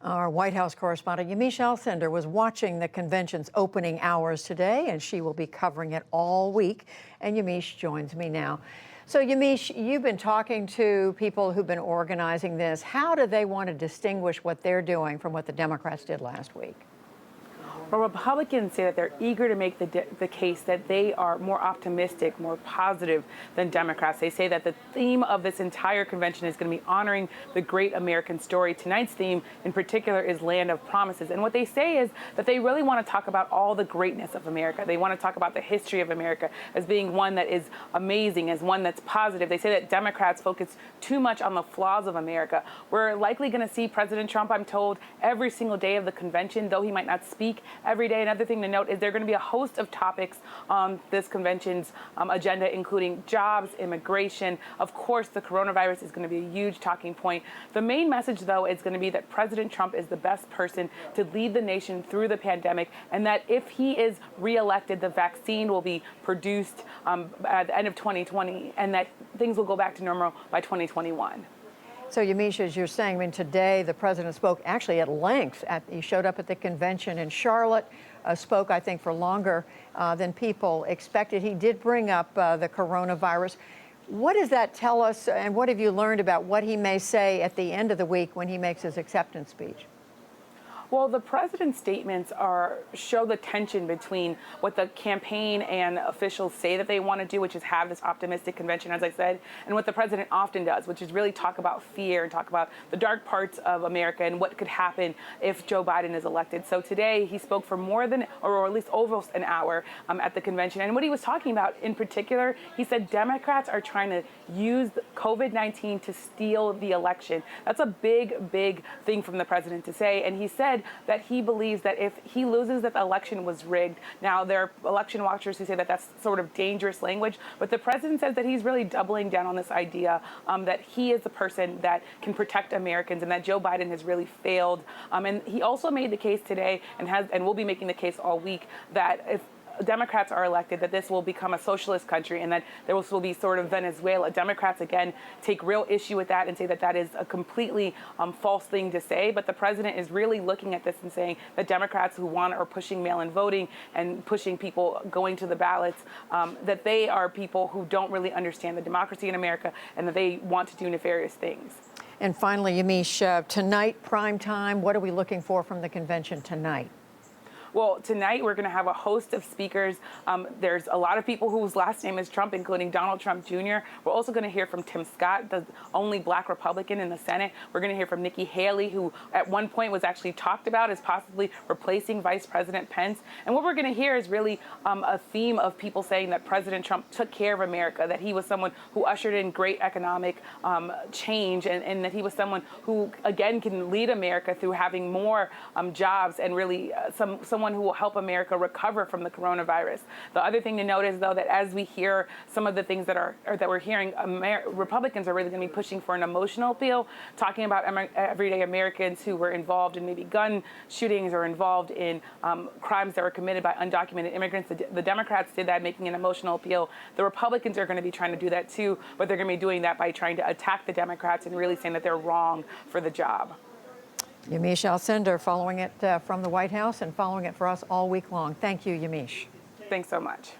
Our White House correspondent Yamiche Alcindor was watching the convention's opening hours today, and she will be covering it all week. And Yamiche joins me now. So Yamiche, you've been talking to people who've been organizing this. How do they want to distinguish what they're doing from what the Democrats did last week? Well, Republicans say that they're eager to make the case that they are more optimistic, more positive than Democrats. They say that the theme of this entire convention is going to be honoring the great American story. Tonight's theme in particular is Land of Promises. And what they say is that they really want to talk about all the greatness of America. They want to talk about the history of America as being one that is amazing, as one that's positive. They say that Democrats focus too much on the flaws of America. We're likely going to see President Trump, I'm told, every single day of the convention, though he might not speak every day. Another thing to note is there are going to be a host of topics on this convention's agenda, including jobs, immigration. Of course, the coronavirus is going to be a huge talking point. The main message, though, is going to be that President Trump is the best person to lead the nation through the pandemic, and that if he is reelected, the vaccine will be produced at the end of 2020, and that things will go back to normal by 2021. So, Yamiche, as you're saying, I mean, today the president spoke actually at length. He showed up at the convention in Charlotte, spoke, I think, for longer than people expected. He did bring up the coronavirus. What does that tell us, and what have you learned about what he may say at the end of the week when he makes his acceptance speech? Well, the president's statements show the tension between what the campaign and officials say that they want to do, which is have this optimistic convention, as I said, and what the president often does, which is really talk about fear and talk about the dark parts of America and what could happen if Joe Biden is elected. So today he spoke for more than, or at least over an hour at the convention. And what he was talking about in particular, he said Democrats are trying to use COVID-19 to steal the election. That's a big, big thing from the president to say. And he said that he believes that if he loses, that the election was rigged. Now, there are election watchers who say that that's sort of dangerous language, but the president says that he's really doubling down on this idea that he is the person that can protect Americans and that Joe Biden has really failed. And he also made the case today and will be making the case all week that if Democrats are elected, that this will become a socialist country and that there will be sort of Venezuela. Democrats, again, take real issue with that and say that that is a completely false thing to say. But the president is really looking at this and saying that Democrats who are pushing mail-in voting and pushing people going to the ballots, that they are people who don't really understand the democracy in America and that they want to do nefarious things. And finally, Yamiche, tonight, prime time, what are we looking for from the convention tonight? Well, tonight we're going to have a host of speakers. There's a lot of people whose last name is Trump, including Donald Trump Jr. We're also going to hear from Tim Scott, the only black Republican in the Senate. We're going to hear from Nikki Haley, who at one point was actually talked about as possibly replacing Vice President Pence. And what we're going to hear is really a theme of people saying that President Trump took care of America, that he was someone who ushered in great economic change, and that he was someone who, again, can lead America through having more jobs and really someone who will help America recover from the coronavirus. The other thing to note is, though, that as we hear some of the things that we're hearing, Republicans are really going to be pushing for an emotional appeal, talking about everyday Americans who were involved in maybe gun shootings or involved in crimes that were committed by undocumented immigrants. The Democrats did that, making an emotional appeal. The Republicans are going to be trying to do that too, but they're going to be doing that by trying to attack the Democrats and really saying that they're wrong for the job. Yamiche Alcindor following it from the White House and following it for us all week long. Thank you, Yamiche. Thanks so much.